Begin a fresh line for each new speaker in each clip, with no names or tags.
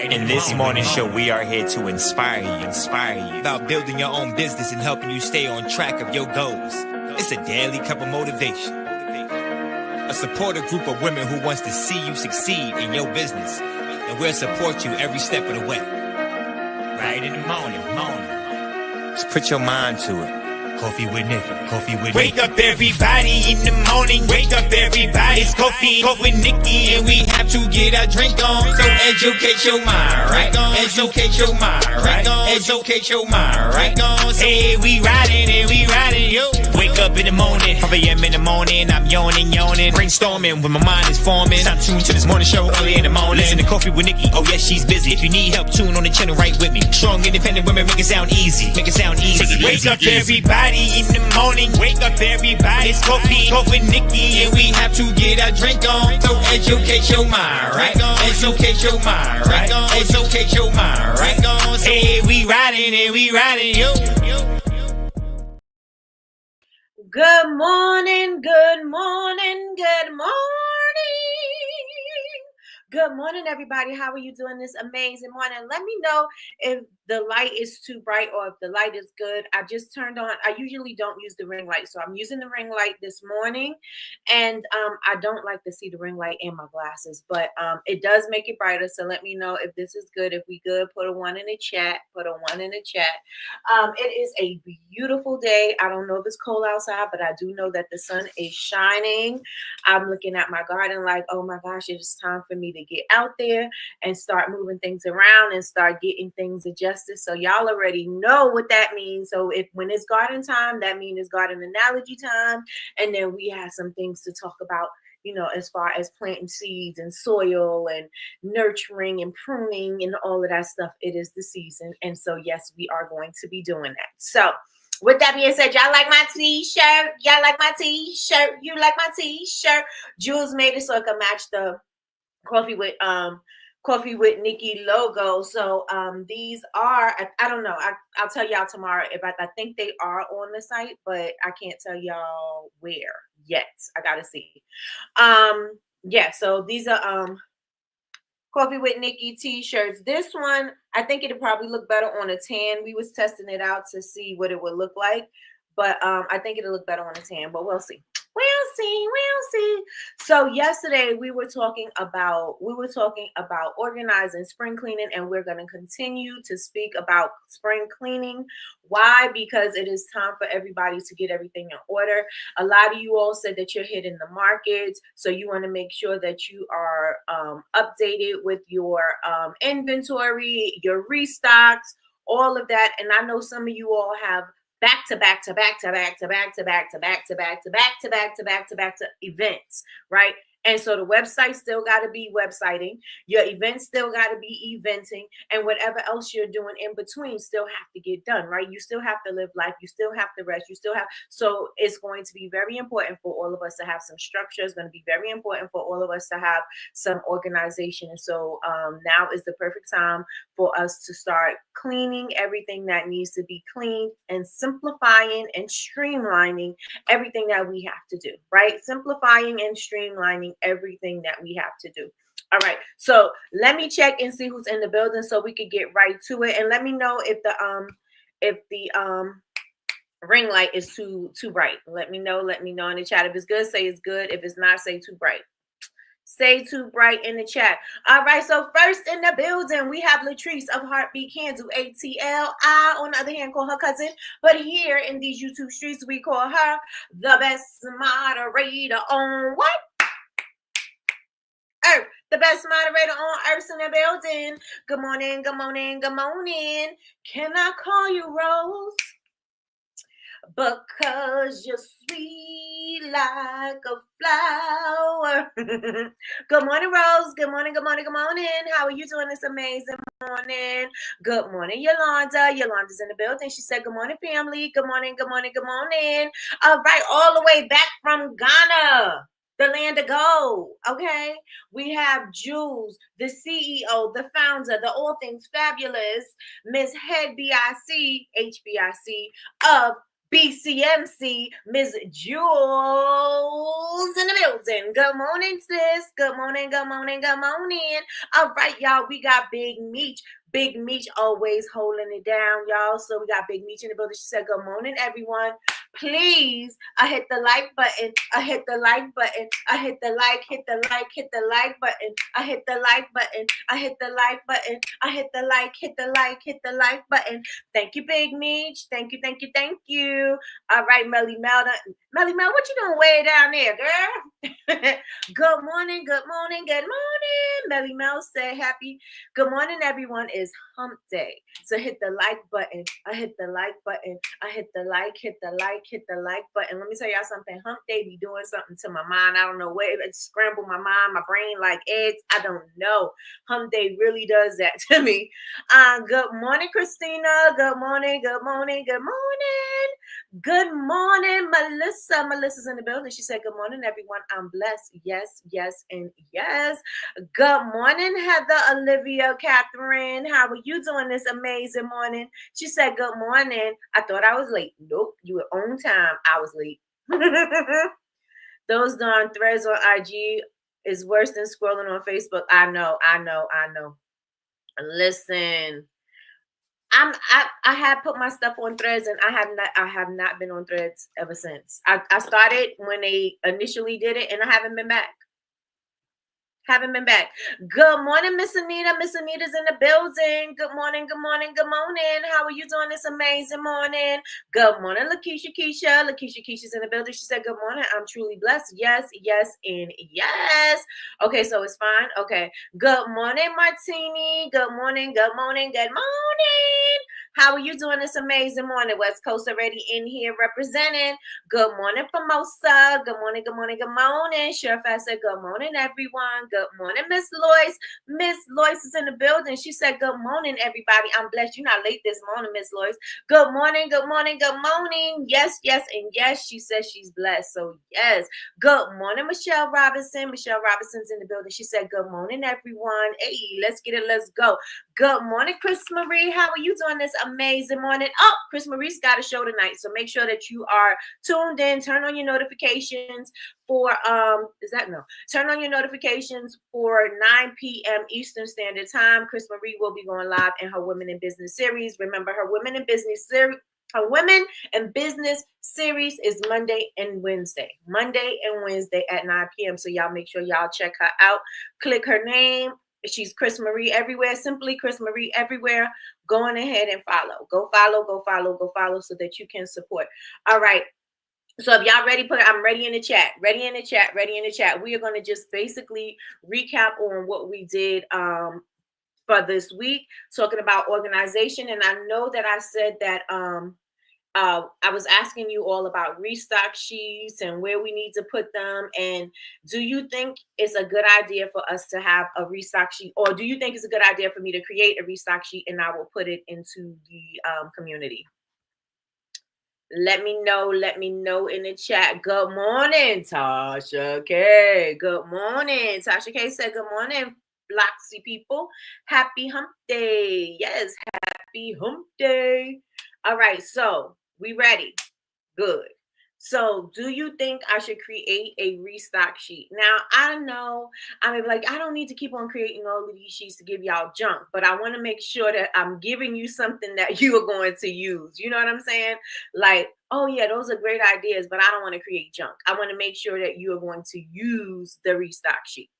Right in this morning show, we are here to inspire you about building your own business and helping you stay on track of your goals. It's a daily cup of motivation. A supportive group of women who wants to see you succeed in your business, and we'll support you every step of the way. Right in the morning. Just put your mind to it. Coffee with Nikkie. Wake up everybody in the morning. Wake up everybody. It's coffee with Nikkie, and we have to get our drink on. So educate your mind, right? Educate your mind, right? Educate your mind, right? Hey, we riding, yo. Wake up in the morning, 5 a.m. in the morning. I'm yawning, brainstorming when my mind is forming. Stop tuned to this morning show early in the morning. Listen to Coffee with Nikkie. Oh yes, she's busy. If you need help, tune on the channel right with me. Strong, independent women, make it sound easy. Wake up everybody in the morning. Wake up everybody. It's coffee with Nikkie, and we have to get our drink on. So educate your mind, right? Educate your mind, right? Educate your mind, right? Hey, we riding, yo.
Good morning. Good morning, everybody. How are you doing this amazing morning? Let me know if the light is too bright or if the light is good. I just turned on. I usually don't use the ring light, so I'm using the ring light this morning, and I don't like to see the ring light in my glasses, but it does make it brighter. So let me know if this is good. If we good, put a 1 in the chat. It is a beautiful day. I don't know if it's cold outside, but I do know that the sun is shining. I'm looking at my garden like, oh my gosh, it's time for me to get out there and start moving things around and start getting things adjusted. So y'all already know what that means. So when it's garden time, that means it's garden analogy time. And then we have some things to talk about, you know, as far as planting seeds and soil and nurturing and pruning and all of that stuff. It is the season. And so, yes, we are going to be doing that. So with that being said, y'all like my t-shirt? You like my t-shirt? Jules made it so it could match the Coffee with Nikkie logo. So these are, I don't know, I'll tell y'all tomorrow if I think they are on the site, but I can't tell y'all where yet. I gotta see. Yeah, so these are Coffee with Nikkie t-shirts. This one, I think it'll probably look better on a tan. We was testing it out to see what it would look like, but I think it'll look better on a tan, but we'll see. We'll see. So yesterday we were talking about organizing spring cleaning, and we're going to continue to speak about spring cleaning. Why? Because it is time for everybody to get everything in order. A lot of you all said that you're hitting the markets, so you want to make sure that you are updated with your inventory, your restocks, all of that. And I know some of you all have back to events, right? And so the website still got to be websiting. Your events still got to be eventing, and whatever else you're doing in between still have to get done, right? You still have to live life. You still have to rest. So it's going to be very important for all of us to have some structure. It's going to be very important for all of us to have some organization. And so now is the perfect time for us to start cleaning everything that needs to be cleaned and simplifying and streamlining everything that we have to do, right? Simplifying and streamlining everything that we have to do. All right, so let me check and see who's in the building so we could get right to it, and let me know if the ring light is too bright. Let me know in the chat. If it's good, say it's good. If it's not, say too bright. Say too bright in the chat. All right, so first in the building, we have Latrice of Heartbeat Candle, ATL. I, on the other hand, call her cousin. But here in these YouTube streets, we call her the best moderator on what? Earth. The best moderator on Earth in the building. Good morning. Can I call you Rose? Because you're sweet like a flower. Good morning, Rose. Good morning. How are you doing this amazing morning? Good morning, Yolanda. Yolanda's in the building. She said, good morning, family. Good morning. All right, all the way back from Ghana, the land of gold. Okay, we have Jules, the CEO, the founder, the all things fabulous, Miss Head BIC, HBIC of BCMC, Miss Jules in the building. Good morning, sis. Good morning, good morning, good morning. All right, y'all, we got Big Meech. Big Meech always holding it down, y'all. So we got Big Meech in the building. She said, good morning, everyone. Please, I hit the like button. I hit the like button. I hit the like, hit the like, hit the like button. I hit the like button. I hit the like button. I hit the like, hit the like, hit the like button. Thank you, Big Meech. Thank you, thank you, thank you. All right, Melly Mel. Melly Mel, what you doing way down there, girl? Good morning, good morning, good morning. Melly Mel said happy. Good morning, everyone. Is hump day. So hit the like button. I hit the like button. I hit the like, hit the like, hit the like button. Let me tell y'all something. Hump day be doing something to my mind. I don't know what it scrambled my mind, my brain like eggs. I don't know. Hump day really does that to me. Good morning, Christina. Good morning, good morning, good morning. Good morning, Melissa. Melissa's in the building. She said, good morning, everyone. I'm blessed. Yes, yes, and yes. Good morning, Heather, Olivia, Catherine. How are you doing this amazing morning? She said, good morning. I thought I was late. Nope, you were on time. I was late. Those darn threads on IG is worse than scrolling on Facebook. I know. Listen, I had put my stuff on threads and I have not been on threads ever since. I started when they initially did it and I haven't been back. Good morning, Miss Anita. Miss Anita's in the building. Good morning, good morning, good morning. How are you doing this amazing morning? Good morning, Lakeisha. Lakeisha's in the building. She said, good morning. I'm truly blessed. Yes, yes, and yes. Okay, so it's fine. Okay. Good morning, Martini. Good morning, good morning, good morning. How are you doing this amazing morning? West Coast already in here representing. Good morning, Formosa. Good morning, good morning, good morning. Surefast said, good morning, everyone. Good morning, Miss Lois. Miss Lois is in the building. She said, good morning, everybody. I'm blessed. You're not late this morning, Miss Lois. Good morning, good morning, good morning. Yes, yes, and yes. She says she's blessed. So, yes. Good morning, Michelle Robinson. Michelle Robinson's in the building. She said, good morning, everyone. Hey, let's get it. Let's go. Good morning, Chris Marie. How are you doing this amazing morning? Oh, Chris Marie's got a show tonight. So make sure that you are tuned in. Turn on your notifications for turn on your notifications for 9 p.m. Eastern Standard Time. Chris Marie will be going live in her Women in Business series. Remember, her Women in Business series. Her Women in Business series is Monday and Wednesday at 9 p.m. So y'all make sure y'all check her out. Click her name. She's Chris Marie everywhere. Simply Chris Marie everywhere. Go on ahead and follow. Go follow so that you can support. All right. So if y'all ready, I'm ready in the chat. Ready in the chat. We are going to just basically recap on what we did for this week, talking about organization. And I know that I said that I was asking you all about restock sheets and where we need to put them. And do you think it's a good idea for us to have a restock sheet, or do you think it's a good idea for me to create a restock sheet and I will put it into the community? Let me know in the chat. Good morning, Tasha K. Good morning. Tasha K said, good morning, Bloxy people. Happy hump day. Yes, happy hump day. All right, so we ready. Good. So do you think I should create a restock sheet? Now, I know I mean, like, I don't need to keep on creating all of these sheets to give y'all junk, but I want to make sure that I'm giving you something that you are going to use. You know what I'm saying? Like, oh yeah, those are great ideas, but I don't want to create junk. I want to make sure that you are going to use the restock sheet.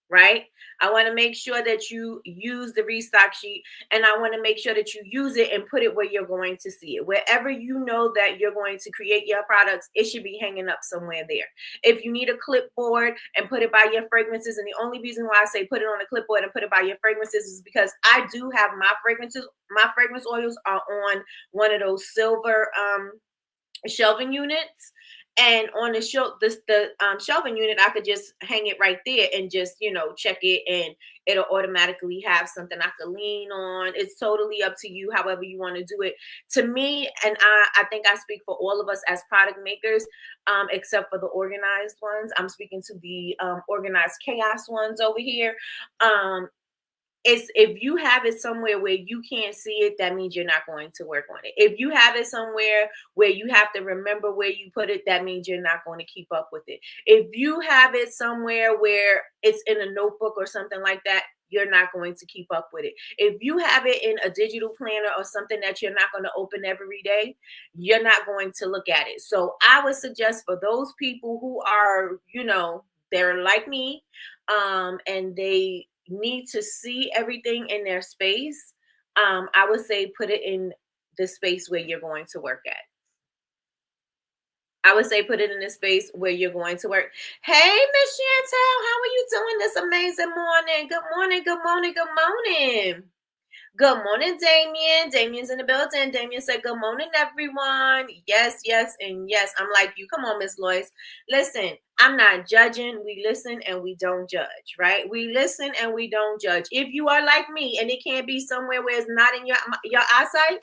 Right? I want to make sure that you use the restock sheet, and I want to make sure that you use it and put it where you're going to see it. Wherever you know that you're going to create your products, it should be hanging up somewhere there. If you need a clipboard and put it by your fragrances, and the only reason why I say put it on a clipboard and put it by your fragrances is because I do have my fragrances. My fragrance oils are on one of those silver shelving units. And on the shelving unit, I could just hang it right there and just, check it, and it'll automatically have something I could lean on. It's totally up to you, however you want to do it. To me, and I think I speak for all of us as product makers, except for the organized ones. I'm speaking to the organized chaos ones over here. it's, if you have it somewhere where you can't see it, that means you're not going to work on it. If you have it somewhere where you have to remember where you put it, that means you're not going to keep up with it. If you have it somewhere where it's in a notebook or something like that, you're not going to keep up with it. If you have it in a digital planner or something that you're not going to open every day, you're not going to look at it. So I would suggest for those people who are, they're like me, and they need to see everything in their space, I would say put it in the space where you're going to work at. I would say put it in the space where you're going to work. Hey, Miss Chantel, how are you doing this amazing morning? Good morning, good morning, good morning. Good morning, Damien. Damien's in the building. Damien said, good morning, everyone. Yes, yes, and yes. I'm like you. Come on, Miss Lois. Listen, I'm not judging. We listen and we don't judge, right? We listen and we don't judge. If you are like me and it can't be somewhere where it's not in your eyesight,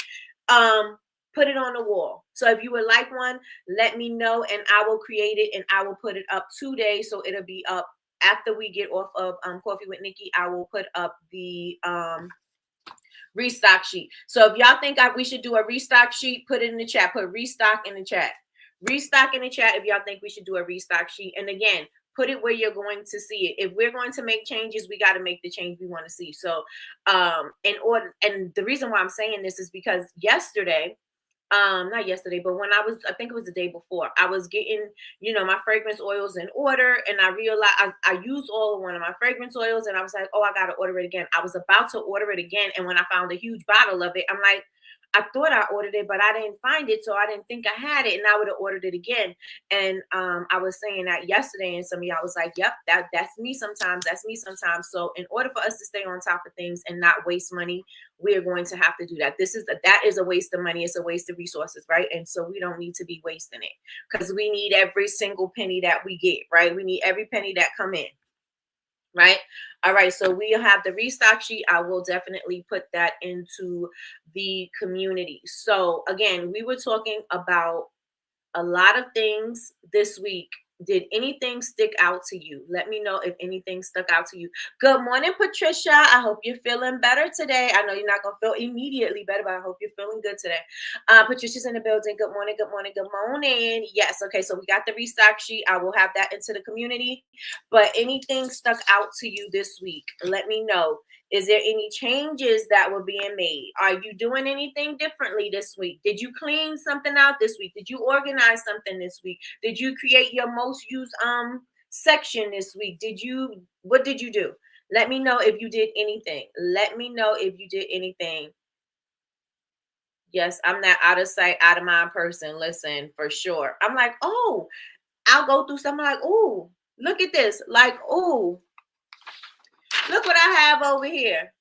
put it on the wall. So if you would like one, let me know and I will create it and I will put it up today. So it'll be up after we get off of Coffee with Nikki. I will put up the restock sheet. So if y'all think we should do a restock sheet, put it in the chat. Put restock in the chat. Restock in the chat if y'all think we should do a restock sheet. And again, put it where you're going to see it. If we're going to make changes, we got to make the change we want to see. So and the reason why I'm saying this is because yesterday, not yesterday, but I think it was the day before, I was getting, my fragrance oils in order, and I realized I used all of one of my fragrance oils, and I was like, oh, I gotta order it again. I was about to order it again, and when I found a huge bottle of it, I'm like, I thought I ordered it, but I didn't find it, so I didn't think I had it, and I would have ordered it again. And I was saying that yesterday, and some of y'all was like, "Yep, that's me sometimes. That's me sometimes." So, in order for us to stay on top of things and not waste money, we are going to have to do that. That is a waste of money. It's a waste of resources, right? And so we don't need to be wasting it because we need every single penny that we get, right? We need every penny that come in. Right. All right. So we'll have the restock sheet. I will definitely put that into the community. So again, we were talking about a lot of things this week. Did anything stick out to you? Let me know if anything stuck out to you. Good morning, Patricia. I hope you're feeling better today. I know you're not going to feel immediately better, but I hope you're feeling good today. Patricia's in the building. Good morning, good morning, good morning. Yes, okay, so we got the restock sheet. I will have that into the community. But anything stuck out to you this week? Let me know. Is there any changes that were being made? Are you doing anything differently this week? Did you clean something out this week? Did you organize something this week? Did you create your most used section this week? What did you do? Let me know if you did anything. Let me know if you did anything. Yes, I'm that out of sight, out of mind person. Listen, for sure. I'm like, oh, I'll go through something like, oh, look at this. Like, oh, look what I have over here.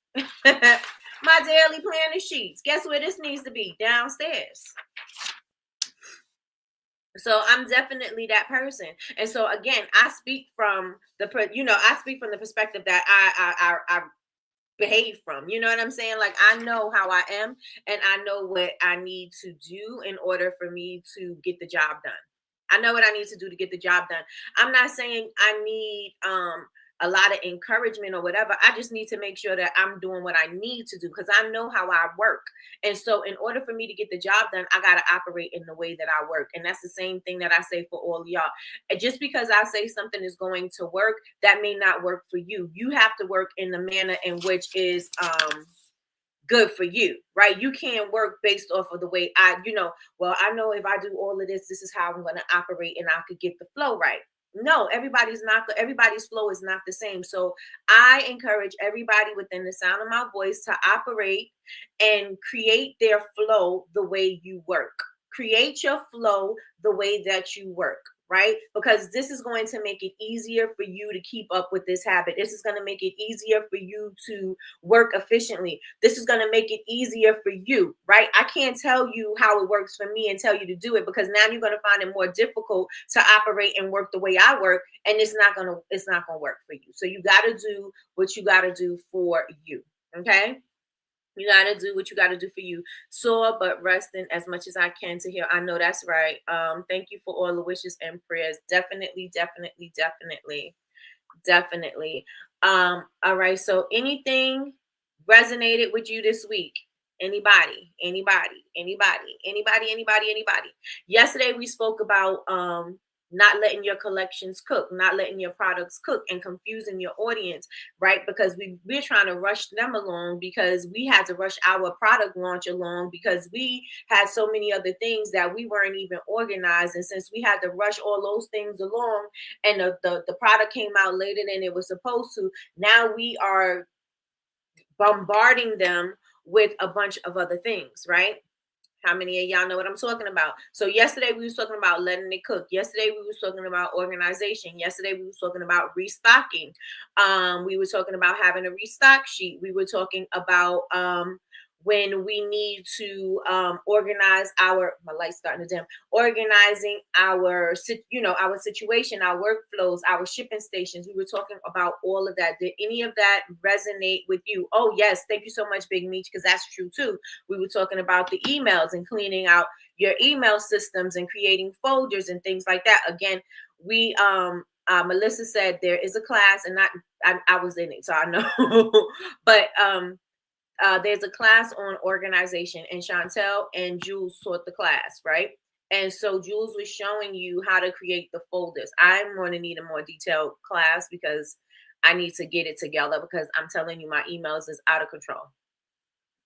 My daily planner sheets. Guess where this needs to be? Downstairs. So I'm definitely that person. And so again, I speak from the perspective that I behave from. You know what I'm saying? Like I know how I am and I know what I need to do in order for me to get the job done. I know what I need to do to get the job done. I'm not saying I need a lot of encouragement or whatever. I just need to make sure that I'm doing what I need to do because I know how I work. And so in order for me to get the job done, I got to operate in the way that I work. And that's the same thing that I say for all y'all. And just because I say something is going to work, that may not work for you. You have to work in the manner in which is good for you, right? You can't work based off of the way I know if I do all of this, this is how I'm going to operate and I could get the flow right. No, everybody's flow is not the same. So I encourage everybody within the sound of my voice to operate and create their flow the way you work. Create your flow the way that you work, right? Because this is going to make it easier for you to keep up with this habit. This is going to make it easier for you to work efficiently. This is going to make it easier for you, right? I can't tell you how it works for me and tell you to do it because now you're going to find it more difficult to operate and work the way I work, and it's not going to work for you. So you got to do what you got to do for you, okay? You got to do what you got to do for you. Sore, but resting as much as I can to heal. I know that's right. Thank you for all the wishes and prayers. Definitely, definitely, definitely, definitely. All right. So anything resonated with you this week? Anybody? Yesterday we spoke about not letting your collections cook, not letting your products cook, and confusing your audience, right? Because we're trying to rush them along because we had to rush our product launch along because we had so many other things that we weren't even organized. And since we had to rush all those things along and the product came out later than it was supposed to, now we are bombarding them with a bunch of other things, right? How many of y'all know what I'm talking about? So yesterday we was talking about letting it cook. Yesterday we was talking about organization. Yesterday we was talking about restocking. We were talking about having a restock sheet. We were talking about when we need to organize my light's starting to dim, organizing our our situation, our workflows, our shipping stations. We were talking about all of that. Did any of that resonate with you? Oh yes, thank you so much, Big Meech, because that's true too. We were talking about the emails and cleaning out your email systems and creating folders and things like that. Again, we Melissa said there is a class, and I was in it, so I know. But there's a class on organization, and Chantel and Jules taught the class, right? And so Jules was showing you how to create the folders. I'm going to need a more detailed class because I need to get it together, because I'm telling you, my emails is out of control.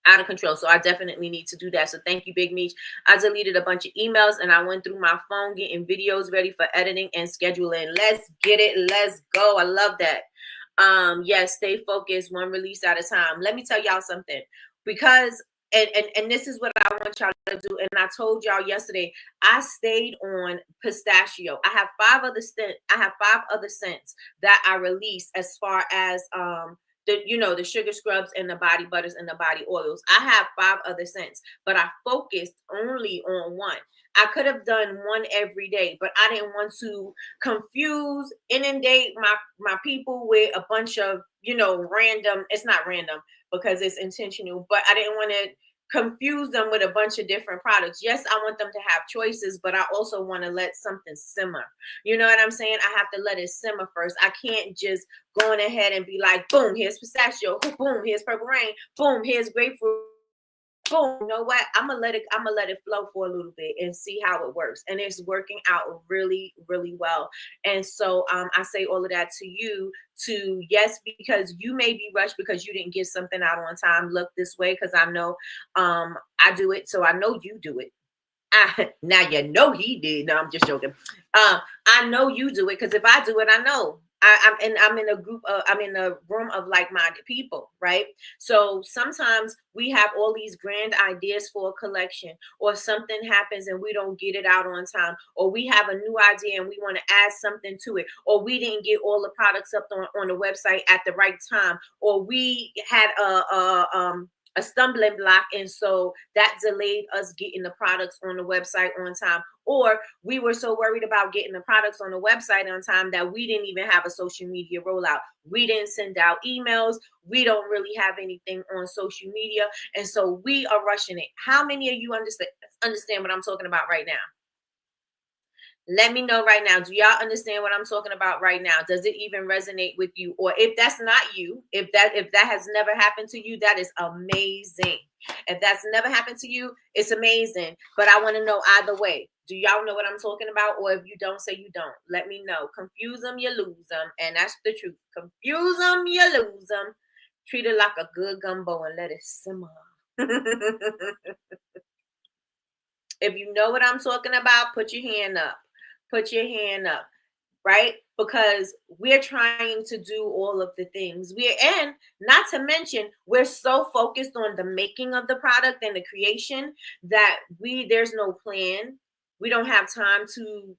Out of control. So I definitely need to do that. So thank you, Big Meech. I deleted a bunch of emails and I went through my phone getting videos ready for editing and scheduling. Let's get it. Let's go. I love that. Yes, stay focused, one release at a time. Let me tell y'all something, because and this is what I want y'all to do. And I told y'all yesterday, I stayed on pistachio. I have five other scents that I release as far as the sugar scrubs and the body butters and the body oils. I have 5 other scents, but I focused only on one. I could have done one every day, but I didn't want to inundate my people with a bunch of, random. It's not random because it's intentional, but I didn't want to confuse them with a bunch of different products. Yes, I want them to have choices, but I also want to let something simmer. You know what I'm saying? I have to let it simmer first. I can't just go on ahead and be like, boom, here's pistachio, boom, here's purple rain, boom, here's grapefruit. Boom, you know what? I'm gonna let it flow for a little bit and see how it works. And it's working out really, really well. And so I say all of that to you yes, because you may be rushed because you didn't get something out on time. Look this way, because I know I do it, so I know you do it. Now you know he did. No, I'm just joking. I know you do it, because if I do it, I know. I'm in a group I'm in a room of like-minded people, right? So sometimes we have all these grand ideas for a collection, or something happens and we don't get it out on time, or we have a new idea and we want to add something to it, or we didn't get all the products up on the website at the right time, or we had a stumbling block, and so that delayed us getting the products on the website on time. Or we were so worried about getting the products on the website on time that we didn't even have a social media rollout. We didn't send out emails. We don't really have anything on social media, and so we are rushing it. How many of you understand what I'm talking about right now? Let me know right now. Do y'all understand what I'm talking about right now? Does it even resonate with you? Or if that's not you, if that has never happened to you, that is amazing. If that's never happened to you, it's amazing. But I want to know either way. Do y'all know what I'm talking about? Or if you don't, say you don't. Let me know. Confuse them, you lose them. And that's the truth. Confuse them, you lose them. Treat it like a good gumbo and let it simmer. If you know what I'm talking about, put your hand up. Put your hand up, right? Because we're trying to do all of the things. And not to mention, we're so focused on the making of the product and the creation that there's no plan. We don't have time to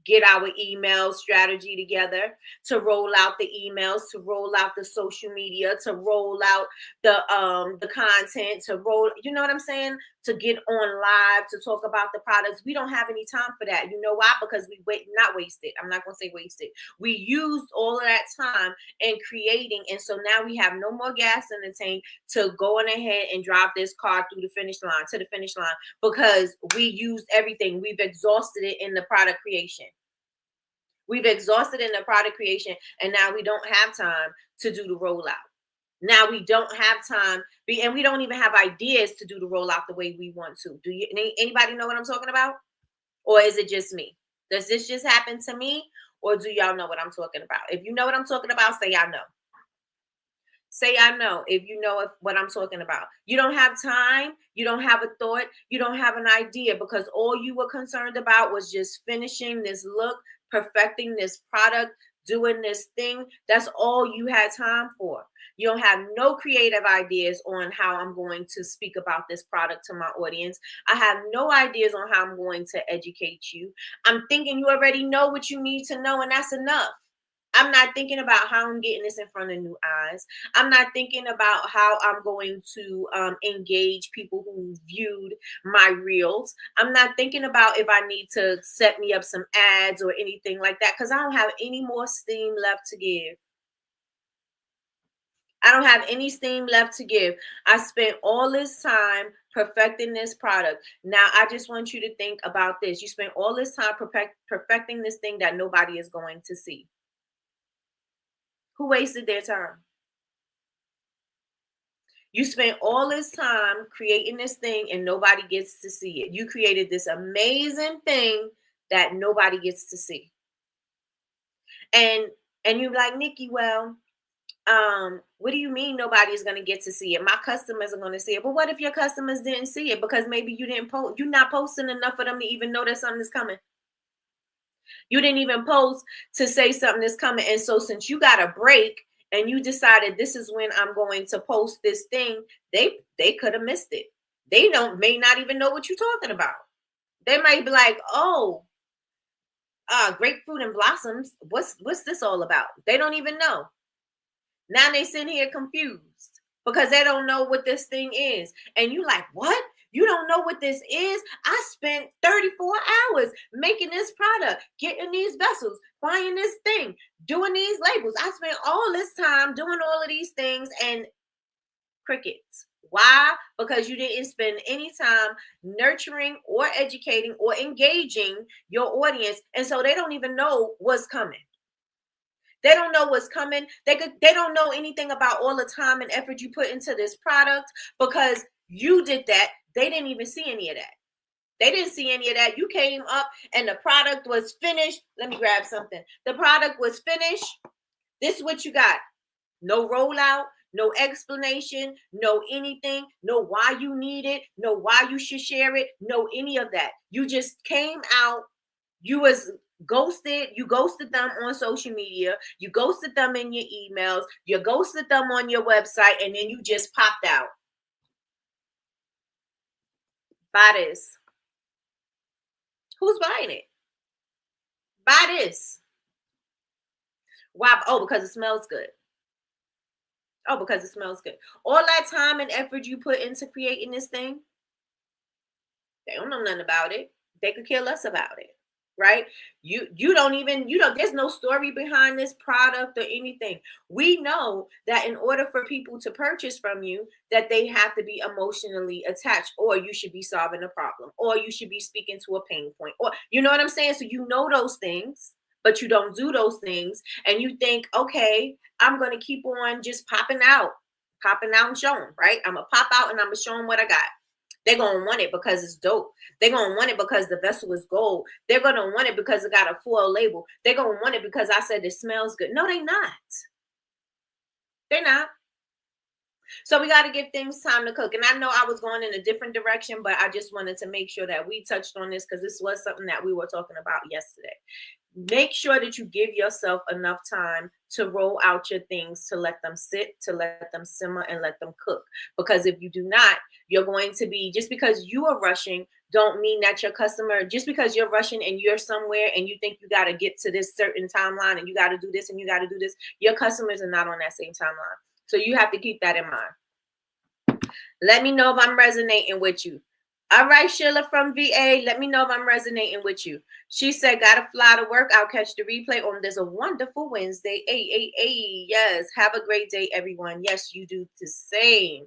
get our email strategy together, to roll out the emails, to roll out the social media, to roll out the content, to roll, you know what I'm saying? To get on live, to talk about the products. We don't have any time for that. You know why? Because not wasted. I'm not going to say wasted. We used all of that time in creating. And so now we have no more gas in the tank to go on ahead and drive this car through the finish line, to the finish line, because we used everything. We've exhausted it in the product creation. We've exhausted in the product creation, and now we don't have time to do the rollout. Now we don't have time, and we don't even have ideas to do the rollout the way we want to. Do you? Anybody know what I'm talking about? Or is it just me? Does this just happen to me? Or do y'all know what I'm talking about? If you know what I'm talking about, say I know. Say I know if you know what I'm talking about. You don't have time, you don't have a thought, you don't have an idea, because all you were concerned about was just finishing this look, perfecting this product, doing this thing. That's all you had time for. You don't have no creative ideas on how I'm going to speak about this product to my audience. I have no ideas on how I'm going to educate you. I'm thinking you already know what you need to know, and that's enough. I'm not thinking about how I'm getting this in front of new eyes. I'm not thinking about how I'm going to engage people who viewed my reels. I'm not thinking about if I need to set me up some ads or anything like that, because I don't have any more steam left to give. I don't have any steam left to give. I spent all this time perfecting this product. Now I just want you to think about this. You spent all this time perfecting this thing that nobody is going to see. Who wasted their time? You spent all this time creating this thing and nobody gets to see it. You created this amazing thing that nobody gets to see. And you're like, Nikki, well, what do you mean nobody's going to get to see it? My customers are going to see it. But what if your customers didn't see it because maybe you didn't post, you're not posting enough for them to even know that something is coming. You didn't even post to say something is coming. And so since you got a break and you decided this is when I'm going to post this thing, they could have missed it. They may not even know what you're talking about. They might be like, oh, grapefruit and blossoms. What's this all about? They don't even know. Now they sitting here confused because they don't know what this thing is. And you like, what? You don't know what this is? I spent 34 hours making this product, getting these vessels, buying this thing, doing these labels. I spent all this time doing all of these things, and crickets. Why? Because you didn't spend any time nurturing or educating or engaging your audience. And so they don't even know what's coming. They don't know what's coming. They don't know anything about all the time and effort you put into this product because you did that. They didn't even see any of that. They didn't see any of that. You came up and the product was finished. Let me grab something. The product was finished. This is what you got. No rollout, no explanation, no anything, no why you need it, no why you should share it, no any of that. You just came out. You was ghosted. You ghosted them on social media. You ghosted them in your emails. You ghosted them on your website, and then you just popped out. Buy this. Who's buying it? Buy this. Why? Oh, because it smells good. Oh, because it smells good. All that time and effort you put into creating this thing, they don't know nothing about it. They could kill us about it. Right? You don't even, there's no story behind this product or anything. We know that in order for people to purchase from you, that they have to be emotionally attached, or you should be solving a problem, or you should be speaking to a pain point, or you know what I'm saying? So you know those things, but you don't do those things. And you think, okay, I'm going to keep on just popping out and showing, right? I'm going to pop out and I'm going to show them what I got. They're going to want it because it's dope. They're going to want it because the vessel is gold. They're going to want it because it got a foil label. They're going to want it because I said it smells good. No, they're not. They're not. So we got to give things time to cook. And I know I was going in a different direction, but I just wanted to make sure that we touched on this because this was something that we were talking about yesterday. Make sure that you give yourself enough time to roll out your things, to let them sit, to let them simmer, and let them cook. Because if you do not, you're going to be, just because you are rushing, don't mean that your customer, just because you're rushing and you're somewhere and you think you got to get to this certain timeline and you got to do this and you got to do this, your customers are not on that same timeline. So you have to keep that in mind. Let me know if I'm resonating with you. All right, Sheila from VA, let me know if I'm resonating with you. She said, gotta fly to work. I'll catch the replay on this a wonderful Wednesday. Hey. Yes, have a great day, everyone. Yes, you do the same.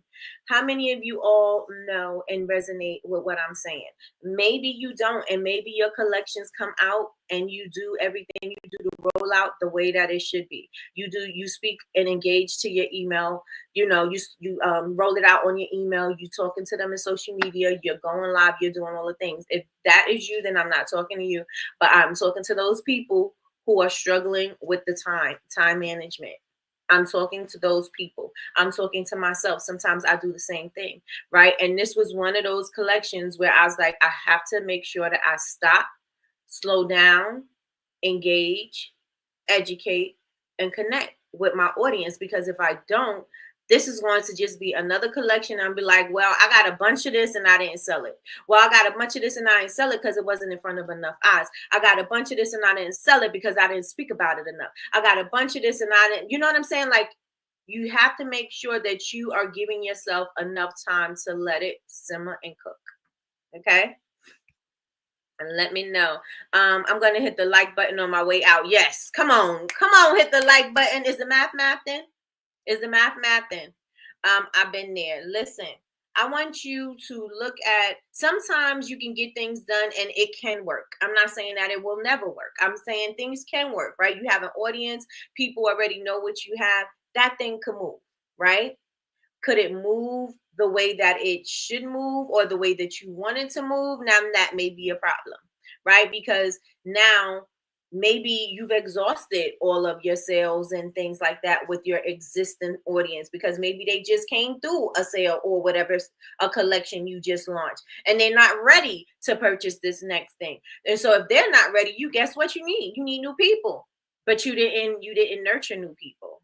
How many of you all know and resonate with what I'm saying? Maybe you don't, and maybe your collections come out and you do everything you do to roll out the way that it should be. You speak and engage to your email. You roll it out on your email. You talking to them in social media. You're going live. You're doing all the things. If that is you, then I'm not talking to you, but I'm talking to those people who are struggling with the time management. I'm talking to those people. I'm talking to myself. Sometimes I do the same thing, right? And this was one of those collections where I was like, I have to make sure that I stop, slow down, engage, educate, and connect with my audience. Because if I don't, this is going to just be another collection. I'll be like, well, I got a bunch of this and I didn't sell it. Well, I got a bunch of this and I didn't sell it because it wasn't in front of enough eyes. I got a bunch of this and I didn't sell it because I didn't speak about it enough. I got a bunch of this and I didn't, you know what I'm saying? Like, you have to make sure that you are giving yourself enough time to let it simmer and cook. Okay? And let me know. I'm going to hit the like button on my way out. Yes. Come on, hit the like button. Is the math then? Is the math then? I've been there. Listen, I want you to look at, sometimes you can get things done and it can work. I'm not saying that it will never work. I'm saying things can work, right? You have an audience. People already know what you have. That thing can move, right? Could it move the way that it should move or the way that you want it to move? Now that may be a problem, right? Because now maybe you've exhausted all of your sales and things like that with your existing audience, because maybe they just came through a sale or whatever, a collection you just launched, and they're not ready to purchase this next thing. And so if they're not ready, you guess what you need? You need new people, but you didn't nurture new people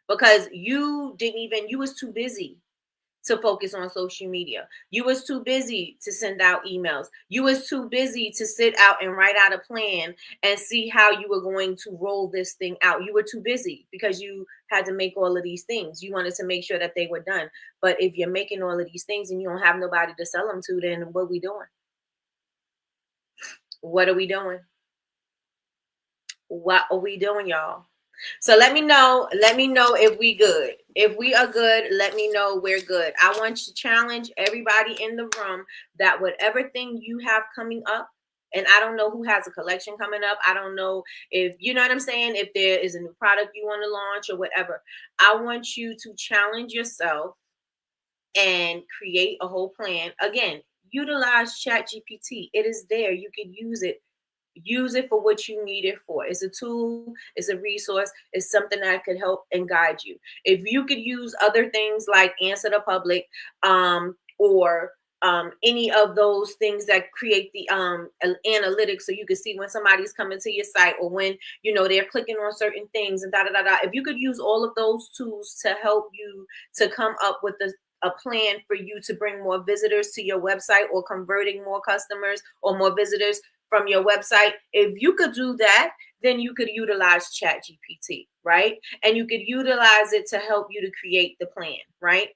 because you was too busy to focus on social media. You was too busy to send out emails. You was too busy to sit out and write out a plan and see how you were going to roll this thing out. You were too busy because you had to make all of these things. You wanted to make sure that they were done. But if you're making all of these things and you don't have nobody to sell them to, then what are we doing? What are we doing? What are we doing, y'all? So let me know if we good. If we are good, let me know we're good. I want to challenge everybody in the room that whatever thing you have coming up, and I don't know who has a collection coming up. I don't know if, you know what I'm saying, if there is a new product you want to launch or whatever. I want you to challenge yourself and create a whole plan. Again, utilize ChatGPT. It is there. You can use it. Use it for what you need it for. It's a tool, it's a resource, it's something that could help and guide you. If you could use other things like Answer the Public, or any of those things that create the analytics, so you can see when somebody's coming to your site or when they're clicking on certain things and da da da da. If you could use all of those tools to help you to come up with a plan for you to bring more visitors to your website or converting more customers or more visitors from your website, if you could do that, then you could utilize ChatGPT, right? And you could utilize it to help you to create the plan, right?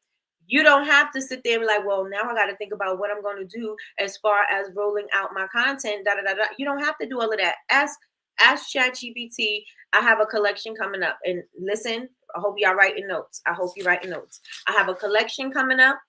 You don't have to sit there and be like, well, now I got to think about what I'm going to do as far as rolling out my content, da da da da. You don't have to do all of that. Ask ChatGPT. I have a collection coming up, and listen, I hope y'all writing notes. I hope you're writing notes. I have a collection coming up.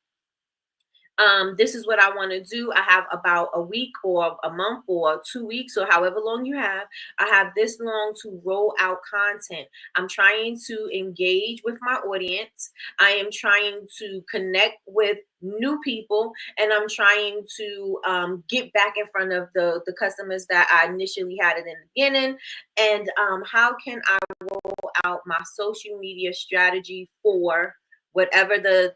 This is what I want to do. I have about a week or a month or 2 weeks or however long you have. I have this long to roll out content. I'm trying to engage with my audience. I am trying to connect with new people, and I'm trying to get back in front of the customers that I initially had in the beginning. And how can I roll out my social media strategy for whatever the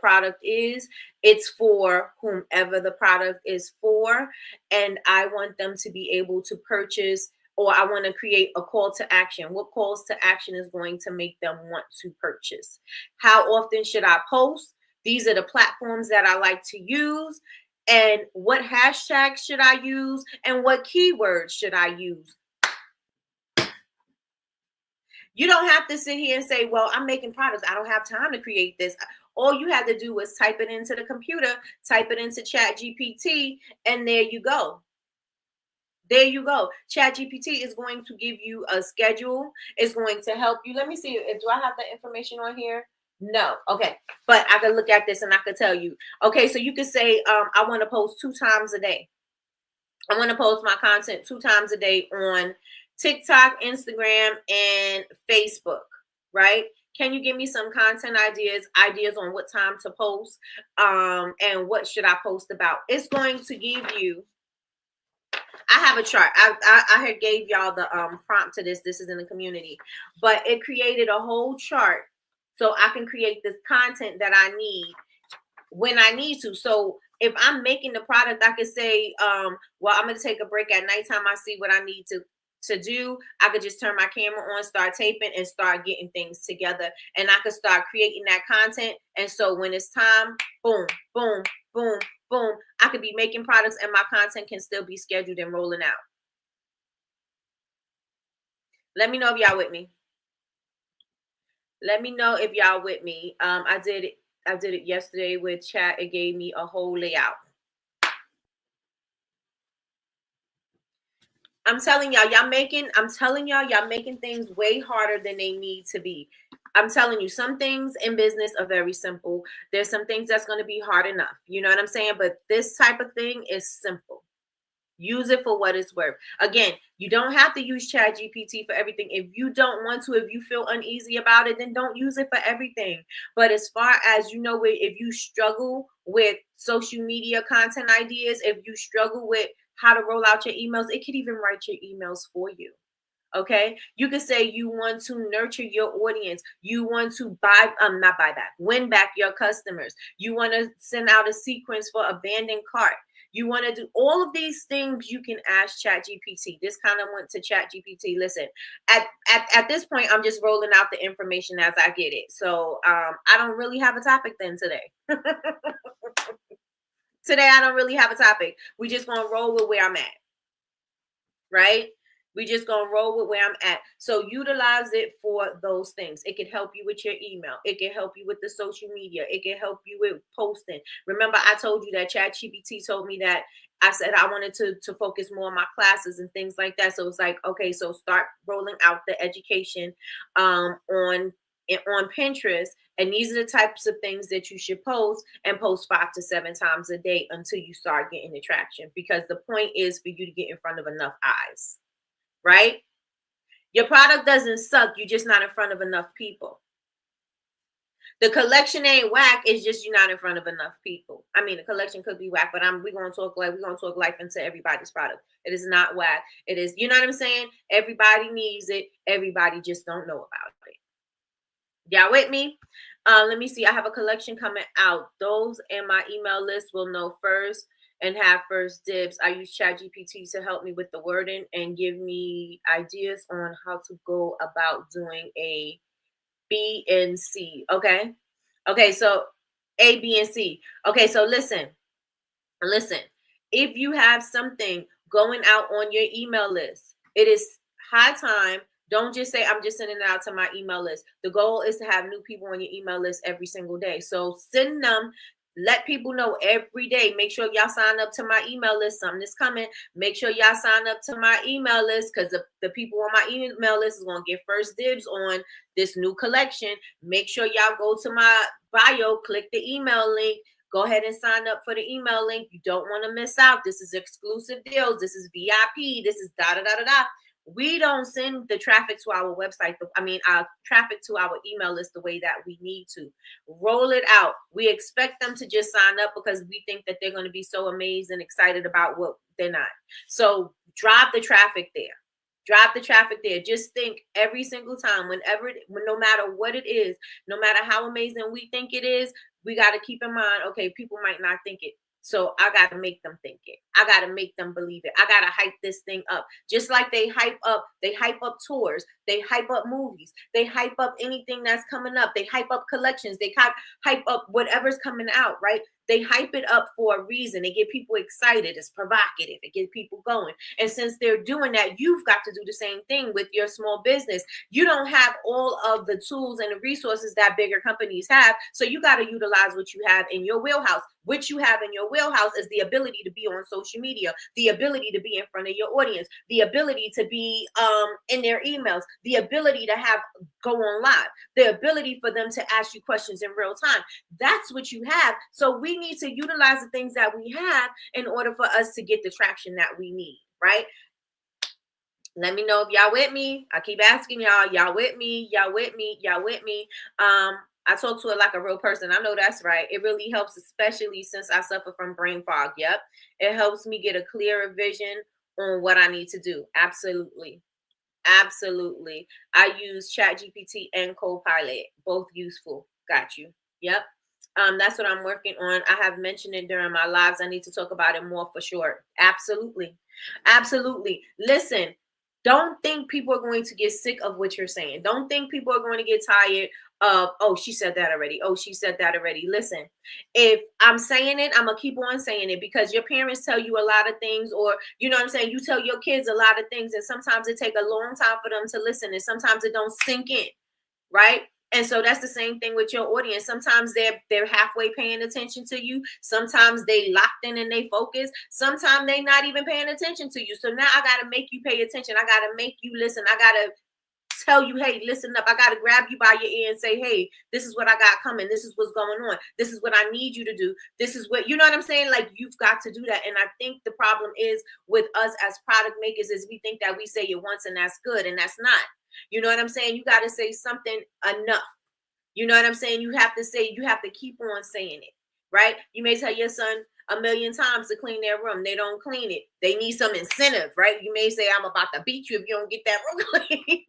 product is? It's for whomever the product is for, and I want them to be able to purchase, or I want to create a call to action. What calls to action is going to make them want to purchase? How often should I post? These are the platforms that I like to use, and what hashtags should I use, and what keywords should I use? You don't have to sit here and say, well, I'm making products, I don't have time to create this. All you have to do is type it into the computer, type it into ChatGPT, and there you go. There you go. ChatGPT is going to give you a schedule. It's going to help you. Let me see. Do I have the information on here? No. Okay. But I can look at this and I can tell you. Okay. So you can say, I want to post 2 times a day. I want to post my content 2 times a day on TikTok, Instagram, and Facebook, right? Can you give me some content ideas on what time to post, and what should I post about? It's going to give you, I have a chart. I had gave y'all the prompt to this. This is in the community, but it created a whole chart so I can create this content that I need when I need to. So if I'm making the product, I could say, well, I'm gonna take a break at nighttime. I see what I need to do. I could just turn my camera on, start taping, and start getting things together. And I could start creating that content. And so when it's time, boom, boom, boom, boom, I could be making products and my content can still be scheduled and rolling out. Let me know if y'all with me. Let me know if y'all with me. I did it yesterday with chat. It gave me a whole layout. I'm telling y'all making things way harder than they need to be. I'm telling you, some things in business are very simple. There's some things that's going to be hard enough. You know what I'm saying? But this type of thing is simple. Use it for what it's worth. Again, you don't have to use Chat GPT for everything. If you don't want to, if you feel uneasy about it, then don't use it for everything. But as far as if you struggle with social media content ideas, if you struggle with how to roll out your emails, it could even write your emails for you. Okay, you could say you want to nurture your audience. You want to not buy back, win back your customers. You want to send out a sequence for abandoned cart. You want to do all of these things. You can ask ChatGPT. This kind of went to ChatGPT. Listen, at this point, I'm just rolling out the information as I get it. So I don't really have a topic then today. Today I don't really have a topic. We just gonna roll with where I'm at, right? We just gonna roll with where I'm at. So utilize it for those things. It can help you with your email. It can help you with the social media. It can help you with posting. Remember, I told you that ChatGPT told me that I said I wanted to focus more on my classes and things like that. So it's like, okay, so start rolling out the education on Pinterest. And these are the types of things that you should post, and post 5 to 7 times a day until you start getting the traction. Because the point is for you to get in front of enough eyes. Right? Your product doesn't suck. You're just not in front of enough people. The collection ain't whack. It's just you're not in front of enough people. I mean, the collection could be whack, but we're gonna talk life into everybody's product. It is not whack. It is, you know what I'm saying? Everybody needs it. Everybody just don't know about it. Y'all with me? Let me see. I have a collection coming out. Those in my email list will know first and have first dibs. I use ChatGPT to help me with the wording and give me ideas on how to go about doing a B and C. Okay. So A, B, and C. Okay. So listen. If you have something going out on your email list, it is high time. Don't just say, I'm just sending it out to my email list. The goal is to have new people on your email list every single day. So send them, let people know every day. Make sure y'all sign up to my email list. Something is coming. Make sure y'all sign up to my email list, because the people on my email list is going to get first dibs on this new collection. Make sure y'all go to my bio, click the email link. Go ahead and sign up for the email link. You don't want to miss out. This is exclusive deals. This is VIP. This is da da da da da. We don't send the traffic to our website. Our traffic to our email list the way that we need to. Roll it out. We expect them to just sign up because we think that they're going to be so amazed and excited about what they're not. So drop the traffic there. Drop the traffic there. Just think every single time, no matter what it is, no matter how amazing we think it is, we got to keep in mind, okay, people might not think it. So I got to make them think it. I got to make them believe it. I got to hype this thing up. Just like they hype up tours. They hype up movies. They hype up anything that's coming up. They hype up collections. They hype up whatever's coming out, right? They hype it up for a reason. They get people excited. It's provocative. It gets people going. And since they're doing that, you've got to do the same thing with your small business. You don't have all of the tools and the resources that bigger companies have. So you got to utilize what you have in your wheelhouse. What you have in your wheelhouse is the ability to be on social media, the ability to be in front of your audience, the ability to be in their emails, the ability to have go on live, the ability for them to ask you questions in real time. That's what you have. So we need to utilize the things that we have in order for us to get the traction that we need, right? Let me know if y'all with me. I keep asking y'all with me, y'all with me, y'all with me. I talk to it like a real person. I know that's right. It really helps, especially since I suffer from brain fog. Yep. It helps me get a clearer vision on what I need to do. Absolutely. Absolutely. I use ChatGPT and Copilot, both useful. Got you. Yep. That's what I'm working on. I have mentioned it during my lives. I need to talk about it more for sure. Absolutely. Absolutely. Listen, don't think people are going to get sick of what you're saying. Don't think people are going to get tired of, oh, she said that already. Oh, she said that already. Listen, if I'm saying it, I'm going to keep on saying it, because your parents tell you a lot of things, or, you know what I'm saying? You tell your kids a lot of things, and sometimes it take a long time for them to listen, and sometimes it don't sink in, right? And so that's the same thing with your audience. Sometimes they're halfway paying attention to you. Sometimes they locked in and they focus. Sometimes they not even paying attention to you. So now I got to make you pay attention. I got to make you listen. I got to tell you, hey, listen up. I got to grab you by your ear and say, hey, this is what I got coming. This is what's going on. This is what I need you to do. This is what, you know what I'm saying? Like, you've got to do that. And I think the problem is with us as product makers is we think that we say it once and that's good, and that's not. You know what I'm saying? You got to say something enough. You know what I'm saying? You have to say, you have to keep on saying it, right? You may tell your son a million times to clean their room. They don't clean it. They need some incentive, right? You may say, I'm about to beat you if you don't get that room clean.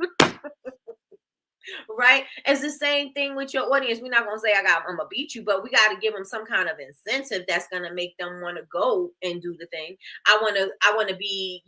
Right? It's the same thing with your audience. We're not gonna say I'm gonna beat you, but we got to give them some kind of incentive that's gonna make them want to go and do the thing. I want to be,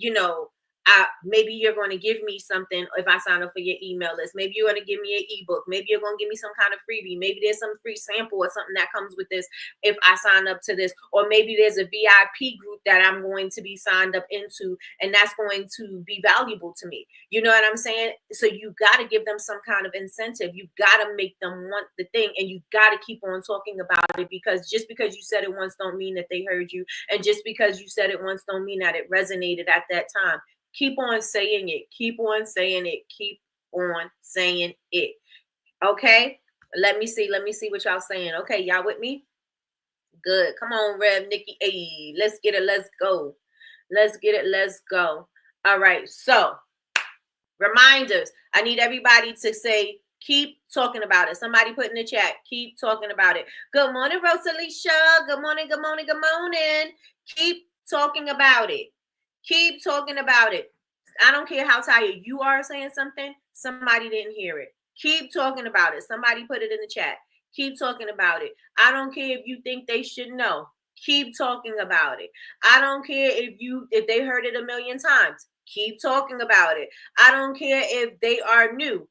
maybe you're going to give me something if I sign up for your email list. Maybe you're going to give me an ebook. Maybe you're going to give me some kind of freebie. Maybe there's some free sample or something that comes with this if I sign up to this. Or maybe there's a VIP group that I'm going to be signed up into, and that's going to be valuable to me. You know what I'm saying? So you got to give them some kind of incentive. You got to make them want the thing, and you got to keep on talking about it, because just because you said it once don't mean that they heard you. And just because you said it once don't mean that it resonated at that time. Keep on saying it. Keep on saying it. Keep on saying it. Okay? Let me see what y'all saying. Okay, y'all with me? Good. Come on, Rev, Nikki. Hey, let's get it. Let's go. Let's get it. Let's go. All right. So, reminders. I need everybody to say, keep talking about it. Somebody put in the chat, keep talking about it. Good morning, Rosalicia. Good morning, good morning, good morning. Keep talking about it. Keep talking about it. I don't care how tired you are saying something. Somebody didn't hear it. Keep talking about it. Somebody put it in the chat. Keep talking about it. I don't care if you think they should know. Keep talking about it. I don't care if they heard it a million times. Keep talking about it. I don't care if they are new.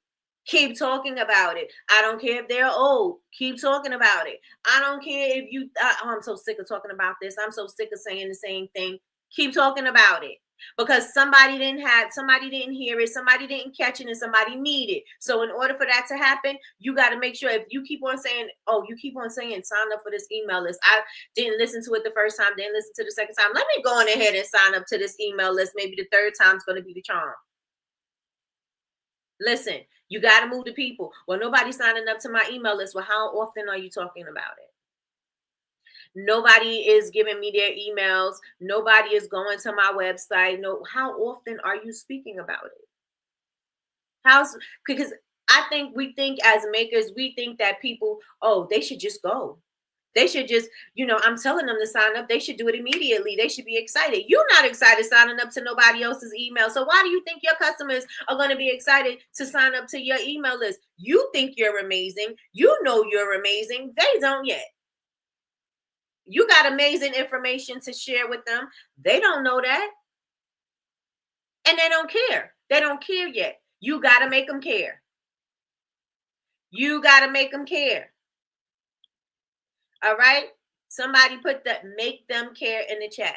Keep talking about it. I don't care if they're old. Keep talking about it. I don't care if I'm so sick of talking about this. I'm so sick of saying the same thing. Keep talking about it, because somebody didn't hear it, somebody didn't catch it, and somebody needed it. So in order for that to happen, you got to make sure, if you keep on saying, sign up for this email list. I didn't listen to it the first time, didn't listen to the second time. Let me go on ahead and sign up to this email list. Maybe the third time's going to be the charm. Listen, you got to move the people. Well, nobody's signing up to my email list. Well, how often are you talking about it? Nobody is giving me their emails. Nobody is going to my website. No, how often are you speaking about it? Because we think as makers, we think that people, they should just go. They should just, I'm telling them to sign up. They should do it immediately. They should be excited. You're not excited signing up to nobody else's email. So why do you think your customers are going to be excited to sign up to your email list? You think you're amazing. You know you're amazing. They don't yet. You got amazing information to share with them. They don't know that. And they don't care. They don't care yet. You got to make them care. You got to make them care. All right? Somebody put that make them care in the chat.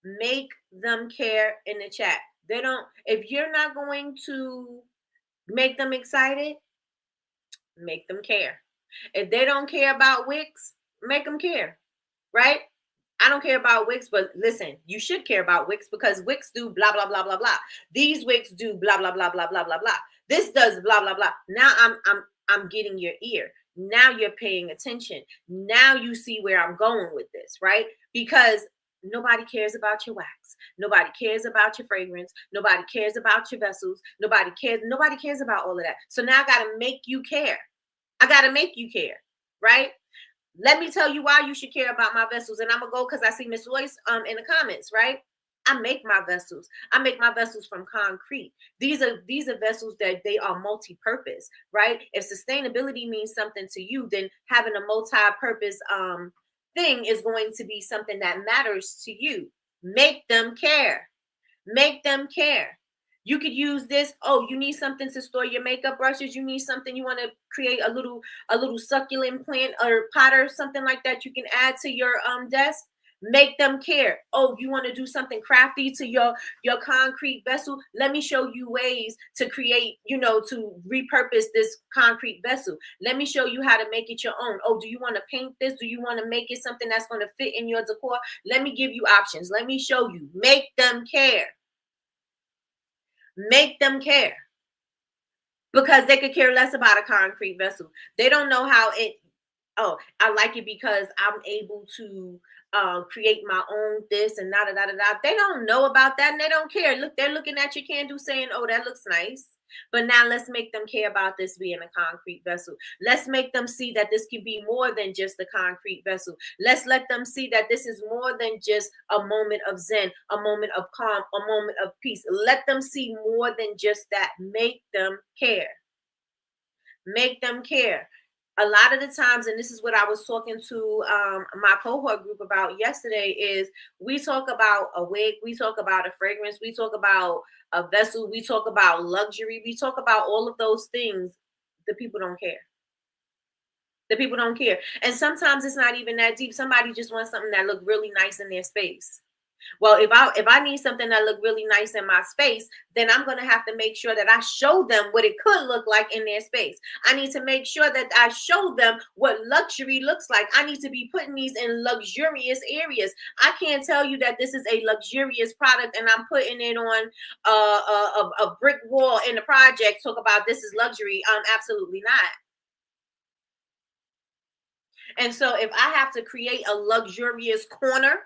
Make them care in the chat. If you're not going to make them excited, make them care. If they don't care about Wix, make them care. Right? I don't care about wicks, but listen, you should care about wicks because wicks do blah blah blah blah blah. These wicks do blah blah blah blah blah blah blah. This does blah blah blah. Now I'm getting your ear. Now you're paying attention. Now you see where I'm going with this, right? Because nobody cares about your wax. Nobody cares about your fragrance. Nobody cares about your vessels. Nobody cares about all of that. So now I got to make you care. I got to make you care, right? Let me tell you why you should care about my vessels. And I'm going to go because I see Miss Royce in the comments, right? I make my vessels. I make my vessels from concrete. These are vessels that they are multi-purpose, right? If sustainability means something to you, then having a multi-purpose thing is going to be something that matters to you. Make them care. Make them care. You could use this. Oh, you need something to store your makeup brushes. You need something. You want to create a little succulent plant or pot or something like that. You can add to your desk. Make them care. Oh, you want to do something crafty to your concrete vessel? Let me show you ways to create, to repurpose this concrete vessel. Let me show you how to make it your own. Oh, do you want to paint this? Do you want to make it something that's going to fit in your decor? Let me give you options. Let me show you. Make them care. Make them care. Because they could care less about a concrete vessel. They don't know how it, oh, I like it because I'm able to create my own this and da da da da da. They don't know about that and they don't care. Look, they're looking at your candle saying, oh, that looks nice. But now let's make them care about this being a concrete vessel. Let's make them see that this can be more than just a concrete vessel. Let's let them see that this is more than just a moment of zen, a moment of calm, a moment of peace. Let them see more than just that. Make them care. Make them care. A lot of the times, and this is what I was talking to my cohort group about yesterday, is we talk about a wig, we talk about a fragrance, we talk about a vessel, we talk about luxury, we talk about all of those things. The people don't care. The people don't care. And sometimes it's not even that deep. Somebody just wants something that look really nice in their space. Well, if I need something that look really nice in my space, then I'm going to have to make sure that I show them what it could look like in their space. I need to make sure that I show them what luxury looks like. I need to be putting these in luxurious areas. I can't tell you that this is a luxurious product and I'm putting it on a brick wall in the project. Talk about this is luxury. Absolutely not. And so if I have to create a luxurious corner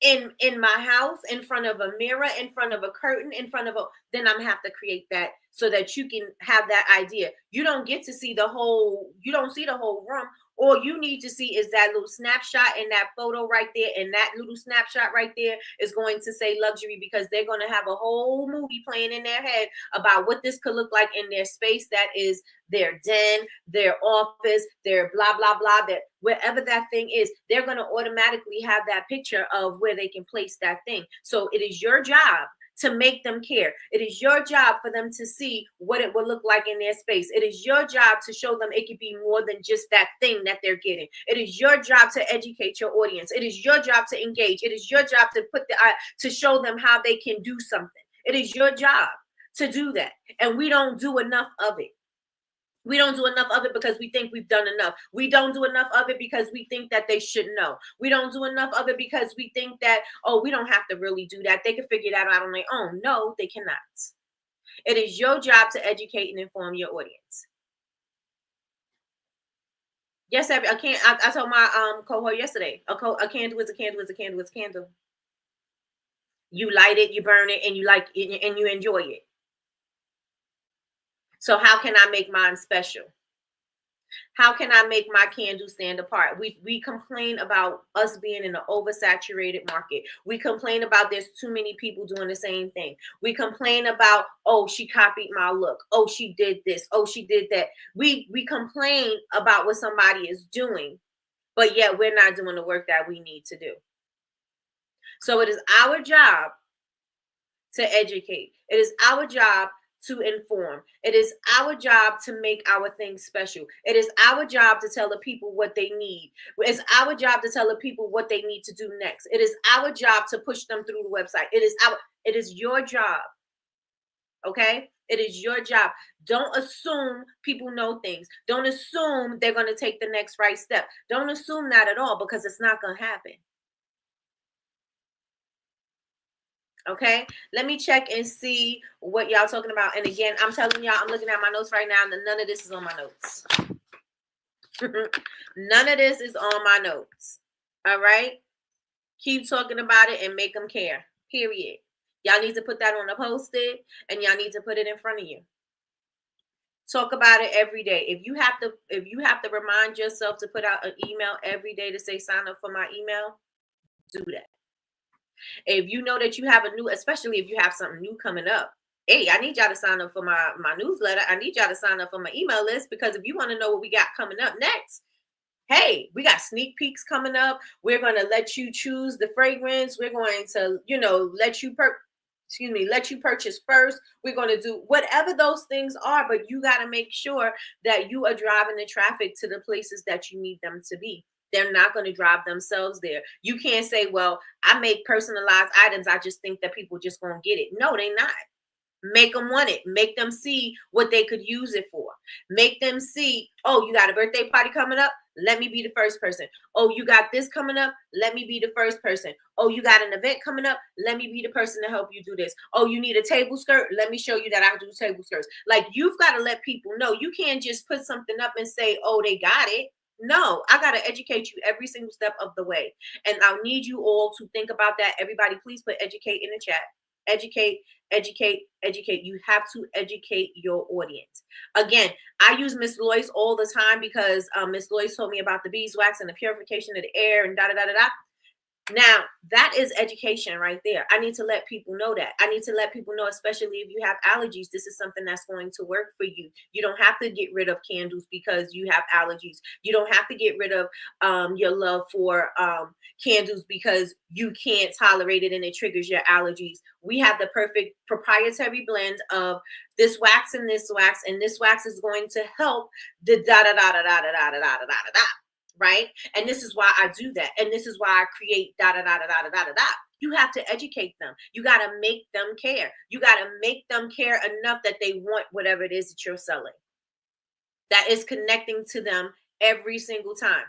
in my house, in front of a mirror, in front of a curtain, in front of then I'm gonna have to create that so that you can have that idea. You don't get to see you don't see the whole room. All you need to see is that little snapshot and that photo right there. And that little snapshot right there is going to say luxury because they're going to have a whole movie playing in their head about what this could look like in their space. That is their den, their office, their blah, blah, blah, that wherever that thing is, they're going to automatically have that picture of where they can place that thing. So it is your job to make them care. It is your job for them to see what it will look like in their space. It is your job to show them it could be more than just that thing that they're getting. It is your job to educate your audience. It is your job to engage. It is your job to to show them how they can do something. It is your job to do that. And we don't do enough of it. We don't do enough of it because we think we've done enough. We don't do enough of it because we think that they should know. We don't do enough of it because we think that, oh, we don't have to really do that. They can figure that out on their own. No, they cannot. It is your job to educate and inform your audience. Yes, I can't. I told my cohort yesterday. A candle is a candle is a candle is a candle. You light it, you burn it, and you like it, and you enjoy it. So how can I make mine special? How can I make my candle stand apart? We complain about us being in an oversaturated market. We complain about there's too many people doing the same thing. We complain about, oh, she copied my look. Oh, she did this. Oh, she did that. We complain about what somebody is doing, but yet we're not doing the work that we need to do. So it is our job to educate. It is our job to inform. It is our job to make our things special. It is our job to tell the people what they need. It's our job to tell the people what they need to do next. It is our job to push them through the website. It is your job. Okay? It is your job. Don't assume people know things. Don't assume they're going to take the next right step. Don't assume that at all because it's not going to happen. Okay, let me check and see what y'all talking about. And again, I'm telling y'all, I'm looking at my notes right now, and none of this is on my notes. None of this is on my notes. All right, keep talking about it and make them care. Period. Y'all need to put that on a post-it, and y'all need to put it in front of you. Talk about it every day. If you have to remind yourself to put out an email every day to say sign up for my email, do that. If you know that you have a new, especially if you have something new coming up, hey, I need y'all to sign up for my newsletter. I need y'all to sign up for my email list, because if you want to know what we got coming up next, hey, we got sneak peeks coming up. We're going to let you choose the fragrance. We're going to, let you let you purchase first. We're going to do whatever those things are, but you got to make sure that you are driving the traffic to the places that you need them to be. They're not going to drive themselves there. You can't say, well, I make personalized items, I just think that people just going to get it. No, they're not. Make them want it. Make them see what they could use it for. Make them see, oh, you got a birthday party coming up? Let me be the first person. Oh, you got this coming up? Let me be the first person. Oh, you got an event coming up? Let me be the person to help you do this. Oh, you need a table skirt? Let me show you that I do table skirts. Like, you've got to let people know. You can't just put something up and say, oh, they got it. No, I got to educate you every single step of the way. And I'll need you all to think about that. Everybody, please put educate in the chat. Educate, educate, educate. You have to educate your audience. Again, I use Miss Lois all the time, because Miss Lois told me about the beeswax and the purification of the air and da da da da da. Now, that is education right there. I need to let people know that. I need to let people know, especially if you have allergies, this is something that's going to work for you. You don't have to get rid of candles because you have allergies. You don't have to get rid of your love for candles because you can't tolerate it and it triggers your allergies. We have the perfect proprietary blend of this wax, and this wax is going to help the da da da da da da da da da da da. Right? And this is why I do that. And this is why I create da da da da da da da da. You have to educate them. You got to make them care. You got to make them care enough that they want whatever it is that you're selling. That is connecting to them every single time.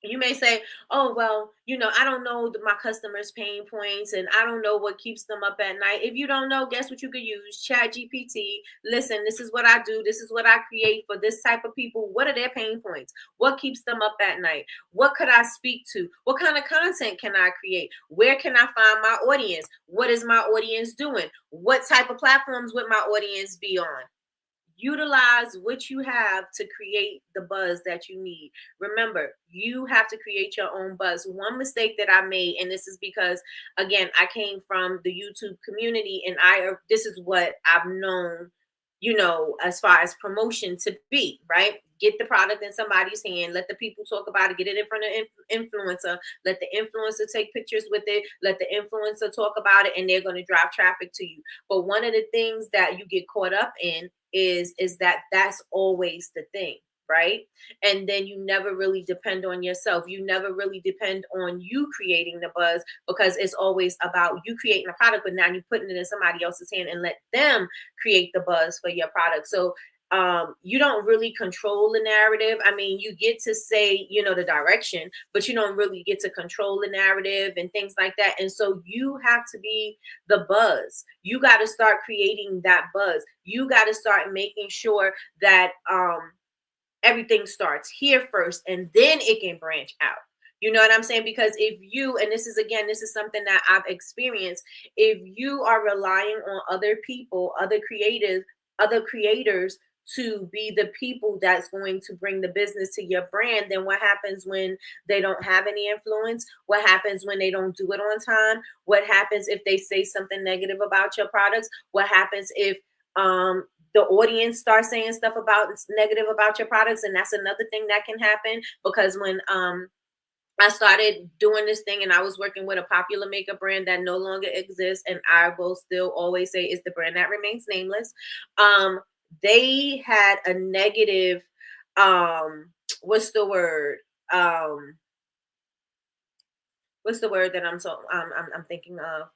You may say, oh, well, I don't know my customers' pain points, and I don't know what keeps them up at night. If you don't know, guess what you could use? Chat GPT. Listen, this is what I do. This is what I create for this type of people. What are their pain points? What keeps them up at night? What could I speak to? What kind of content can I create? Where can I find my audience? What is my audience doing? What type of platforms would my audience be on? Utilize what you have to create the buzz that you need. Remember, you have to create your own buzz. One mistake that I made, and this is because, again, I came from the YouTube community, and this is what I've known, as far as promotion to be, right? Get the product in somebody's hand, let the people talk about it, get it in front of influencer, let the influencer take pictures with it, let the influencer talk about it, and they're going to drive traffic to you. But one of the things that you get caught up in is that that's always the thing, right? And then you never really depend on yourself. You never really depend on you creating the buzz, because it's always about you creating a product, but now you're putting it in somebody else's hand and let them create the buzz for your product. So you don't really control the narrative. I mean, you get to say, the direction, but you don't really get to control the narrative and things like that. And so you have to be the buzz. You got to start creating that buzz. You got to start making sure that everything starts here first, and then it can branch out. You know what I'm saying? Because if you, and this is something that I've experienced, if you are relying on other people, other creators to be the people that's going to bring the business to your brand, then what happens when they don't have any influence? What happens when they don't do it on time? What happens if they say something negative about your products? What happens if the audience starts saying stuff negative about your products? And that's another thing that can happen, because when I started doing this thing, and I was working with a popular makeup brand that no longer exists, and I will still always say is the brand that remains nameless. They had a negative, what's the word? What's the word that I'm thinking of?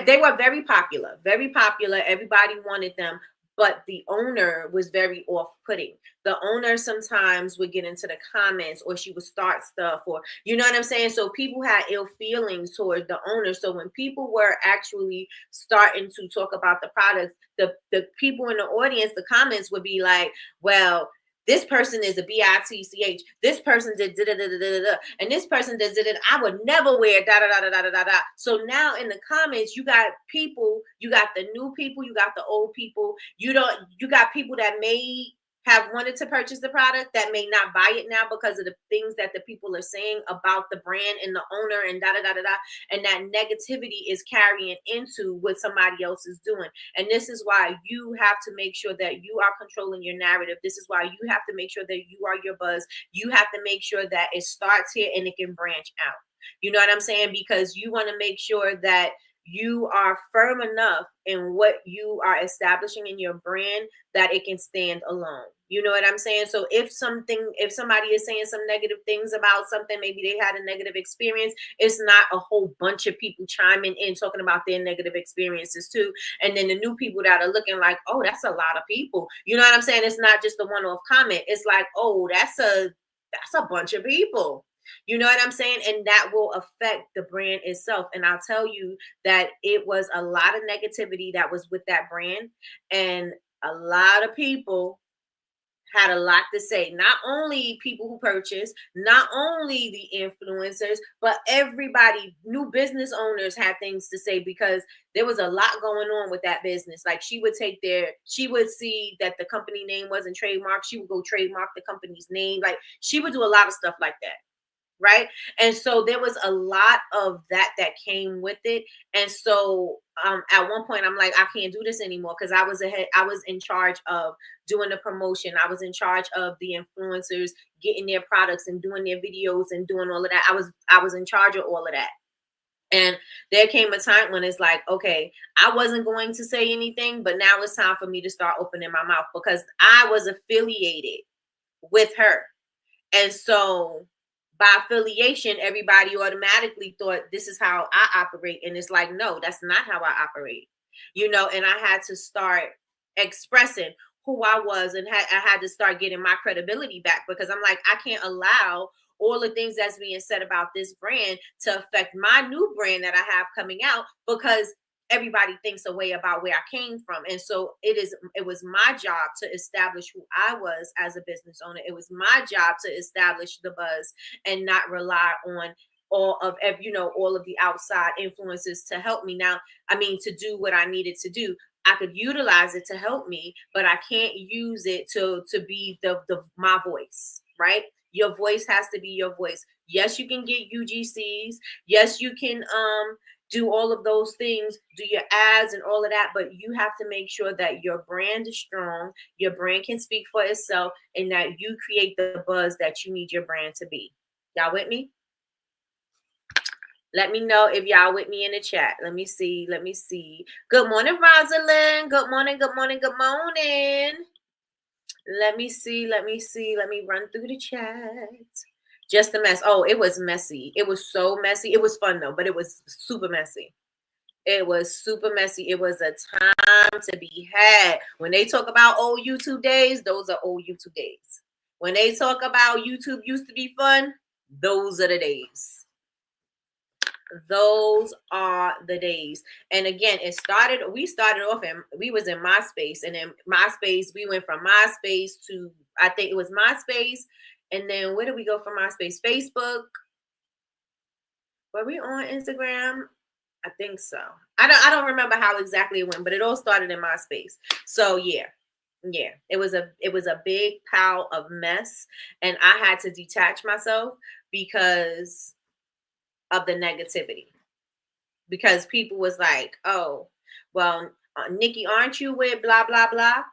They were very popular, very popular. Everybody wanted them, but the owner was very off-putting. The owner sometimes would get into the comments, or she would start stuff, or you know what I'm saying? So people had ill feelings toward the owner. So when people were actually starting to talk about the products, the people in the audience, the comments would be like, well, this person is a bitch. This person did da da da da da da, and this person did da da. I would never wear da da da da da da da. So now in the comments, you got people, you got the new people, you got the old people. You got people that may have wanted to purchase the product that may not buy it now because of the things that the people are saying about the brand and the owner and da da da da da. And that negativity is carrying into what somebody else is doing. And this is why you have to make sure that you are controlling your narrative. This is why you have to make sure that you are your buzz. You have to make sure that it starts here and it can branch out. You know what I'm saying? Because you want to make sure that you are firm enough in what you are establishing in your brand that it can stand alone. You know what I'm saying? So if somebody is saying some negative things about something, maybe they had a negative experience, it's not a whole bunch of people chiming in talking about their negative experiences too. And then the new people that are looking like, oh, that's a lot of people. You know what I'm saying? It's not just a one-off comment. It's like, oh, that's a bunch of people. You know what I'm saying? And that will affect the brand itself. And I'll tell you that it was a lot of negativity that was with that brand. And a lot of people had a lot to say. Not only people who purchased, not only the influencers, but everybody, new business owners had things to say because there was a lot going on with that business. Like she would see that the company name wasn't trademarked. She would go trademark the company's name. Like she would do a lot of stuff like that. Right. And so there was a lot of that came with it. And so at one point I'm like, I can't do this anymore because I was in charge of doing the promotion. I was in charge of the influencers getting their products and doing their videos and doing all of that. I was in charge of all of that. And there came a time when it's like, okay, I wasn't going to say anything, but now it's time for me to start opening my mouth because I was affiliated with her. And so by affiliation, everybody automatically thought this is how I operate. And it's like, no, that's not how I operate. You know, and I had to start expressing who I was, and I had to start getting my credibility back because I'm like, I can't allow all the things that's being said about this brand to affect my new brand that I have coming out because everybody thinks a way about where I came from. And so it was my job to establish who I was as a business owner. It was my job to establish the buzz and not rely on all of the outside influences to help me. Now, I mean, to do what I needed to do. I could utilize it to help me, but I can't use it to be my voice, right? Your voice has to be your voice. Yes, you can get UGCs. Yes, you can do all of those things, do your ads and all of that, but you have to make sure that your brand is strong, your brand can speak for itself, and that you create the buzz that you need your brand to be. Y'all with me? Let me know if y'all with me in the chat. Let me see. Good morning, Rosalind. Good morning. Let me see. Let me run through the chat. Just a mess. Oh, it was messy. It was so messy. It was fun though, but it was super messy. It was super messy. It was a time to be had. When they talk about old YouTube days, those are old YouTube days. When they talk about YouTube used to be fun, those are the days. Those are the days. And again, we started off we was in MySpace, and in MySpace, we went from MySpace to, I think it was MySpace. And then where did we go from MySpace? Facebook. Were we on Instagram? I think so. I don't remember how exactly it went, but it all started in MySpace. So yeah. It was a big pile of mess, and I had to detach myself because of the negativity. Because people was like, oh, well, Nikki, aren't you with blah blah blah?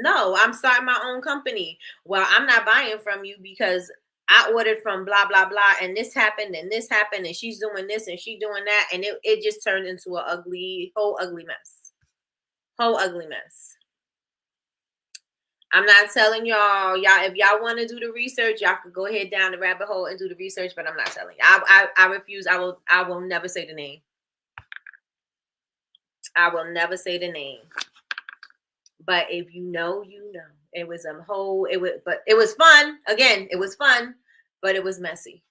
No, I'm starting my own company. Well, I'm not buying from you because I ordered from blah, blah, blah, and this happened, and she's doing this, and she's doing that, and it just turned into a whole ugly mess. I'm not telling y'all, if y'all want to do the research, y'all could go ahead down the rabbit hole and do the research, but I'm not telling you. I refuse. I will never say the name. I will never say the name. But if you know, you know. It was a whole, but it was fun. Again, it was fun, but it was messy.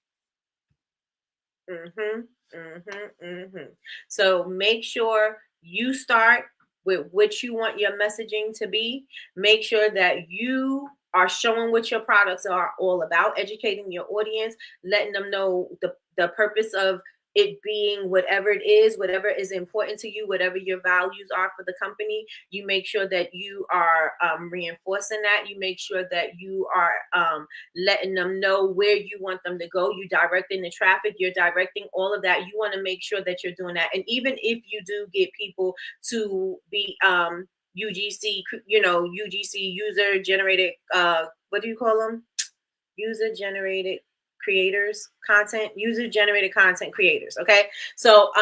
So make sure you start with what you want your messaging to be. Make sure that you are showing what your products are all about, educating your audience, letting them know the purpose of it being whatever is important to you, whatever your values are for the company. You make sure that you are reinforcing that. You make sure that you are letting them know where you want them to go. You directing the traffic, you're directing all of that. You want to make sure that you're doing that. And even if you do get people to be UGC, UGC, user generated, what do you call them? User generated creators, user generated content creators. Okay. So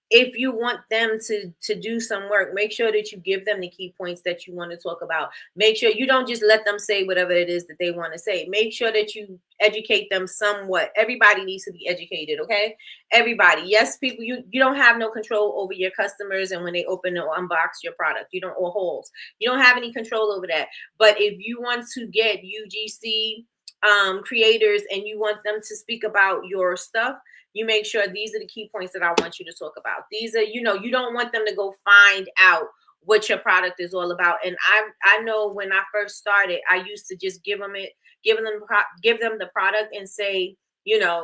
if you want them to do some work, make sure that you give them the key points that you want to talk about. Make sure you don't just let them say whatever it is that they want to say. Make sure that you educate them somewhat. Everybody needs to be educated, okay? Everybody. Yes, people, you don't have no control over your customers and when they open or unbox your product, or holes. You don't have any control over that. But if you want to get UGC creators and you want them to speak about your stuff, you make sure these are the key points that I want you to talk about. These are, you don't want them to go find out what your product is all about. And I know when I first started, I used to just give them the product and say,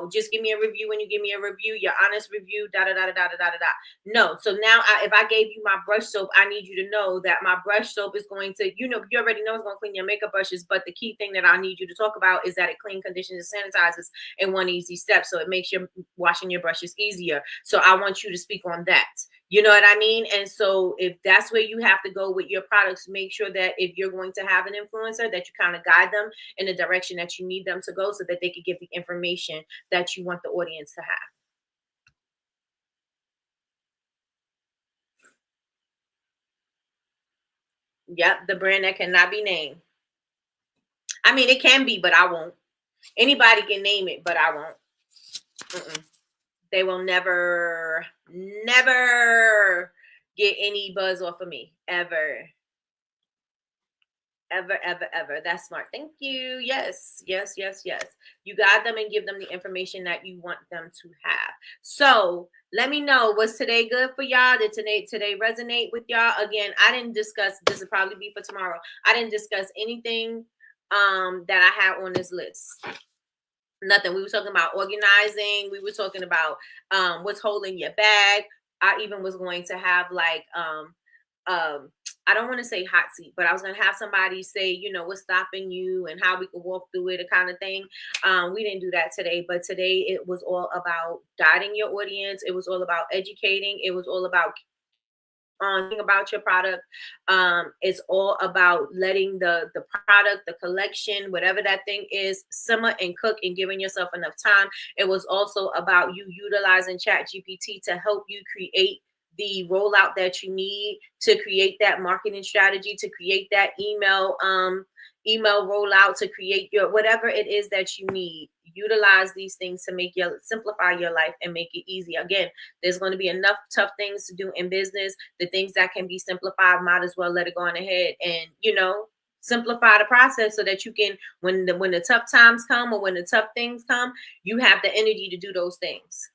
just give me a review. When you give me a review, your honest review, da da da da da da da da. No. So now, if I gave you my brush soap, I need you to know that my brush soap is going to, you already know it's going to clean your makeup brushes. But the key thing that I need you to talk about is that it clean, conditions, and sanitizes in one easy step. So it makes your washing your brushes easier. So I want you to speak on that. You know what I mean? And so if that's where you have to go with your products, make sure that if you're going to have an influencer, that you kind of guide them in the direction that you need them to go so that they can give the information that you want the audience to have. Yep, the brand that cannot be named. I mean, it can be, but I won't. Anybody can name it, but I won't. Mm-mm. They will never get any buzz off of me, ever. Ever. That's smart. Thank you. Yes. You guide them and give them the information that you want them to have. So let me know, was today good for y'all? Did today resonate with y'all? Again, I didn't discuss, this will probably be for tomorrow. I didn't discuss anything that I had on this list. Nothing. We were talking about organizing. We were talking about what's holding your bag. I even was going to have like I don't want to say hot seat, but I was going to have somebody say, what's stopping you and how we could walk through it, a kind of thing. We didn't do that today, but today it was all about guiding your audience. It was all about educating. It was all about about your product. It's all about letting the product, the collection, whatever that thing is, simmer and cook and giving yourself enough time. It was also about you utilizing ChatGPT to help you create the rollout that you need, to create that marketing strategy, to create that email rollout, to create your whatever it is that you need. Utilize these things to simplify your life and make it easy. Again, there's going to be enough tough things to do in business. The things that can be simplified, might as well let it go on ahead and simplify the process so that you can, when the tough times come or when the tough things come, you have the energy to do those things,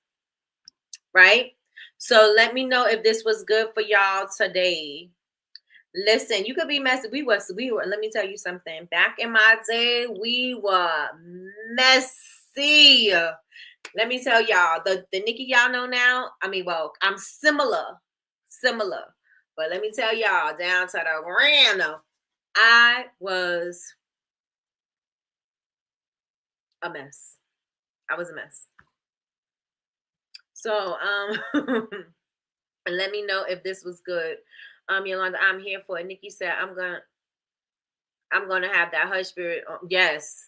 right? So let me know if this was good for y'all today. Listen, you could be messy. We were, let me tell you something. Back in my day, we were messy. Let me tell y'all, the Nikki y'all know now, I'm similar. But let me tell y'all, down to the ground, I was a mess. I was a mess. So, let me know if this was good. Yolanda, I'm here for it. Nikki said, I'm gonna have that hush spirit. Yes.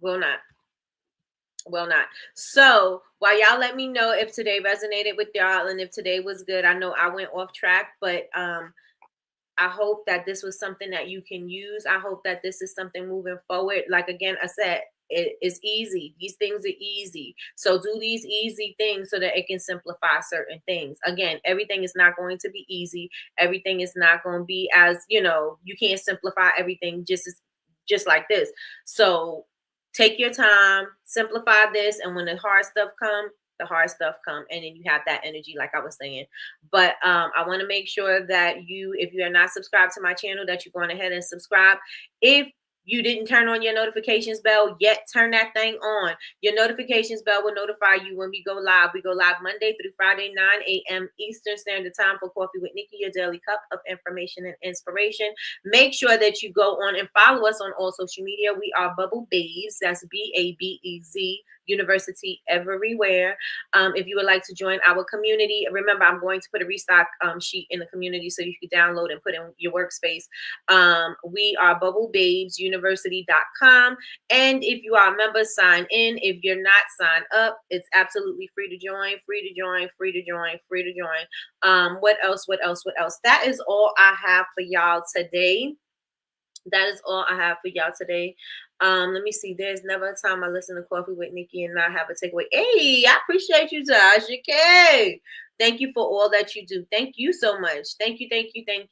Will not. So while y'all let me know if today resonated with y'all and if today was good. I know I went off track, but I hope that this was something that you can use. I hope that this is something moving forward. Like, again, I said, it's easy. These things are easy. So do these easy things so that it can simplify certain things. Again, everything is not going to be easy. Everything is not going to be as, you can't simplify everything just like this. So take your time, simplify this, and when the hard stuff come, the hard stuff come, and then you have that energy, like I was saying. But I want to make sure that if you are not subscribed to my channel, that you're going ahead and subscribe. If you didn't turn on your notifications bell yet, turn that thing on. Your notifications bell will notify you when we go live. We go live Monday through Friday, 9 a.m. Eastern Standard Time for Coffee with Nikki, your daily cup of information and inspiration. Make sure that you go on and follow us on all social media. We are Bubble Babes. That's BABEZ University everywhere. If you would like to join our community, remember, I'm going to put a restock sheet in the community so you can download and put in your workspace. We are bubblebabesuniversity.com. And if you are a member, sign in. If you're not signed up, it's absolutely free to join, free to join, free to join, free to join. What else? That is all I have for y'all today. Let me see. There's never a time I listen to Coffee with Nikki and not have a takeaway. Hey, I appreciate you, Tasha K. Thank you for all that you do. Thank you so much. Thank you. And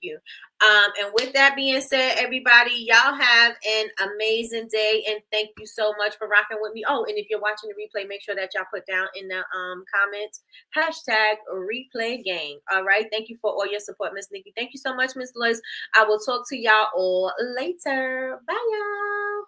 with that being said, everybody, y'all have an amazing day. And thank you so much for rocking with me. Oh, and if you're watching the replay, make sure that y'all put down in the comments, #replay gang. All right. Thank you for all your support, Miss Nikki. Thank you so much, Miss Liz. I will talk to y'all all later. Bye, y'all.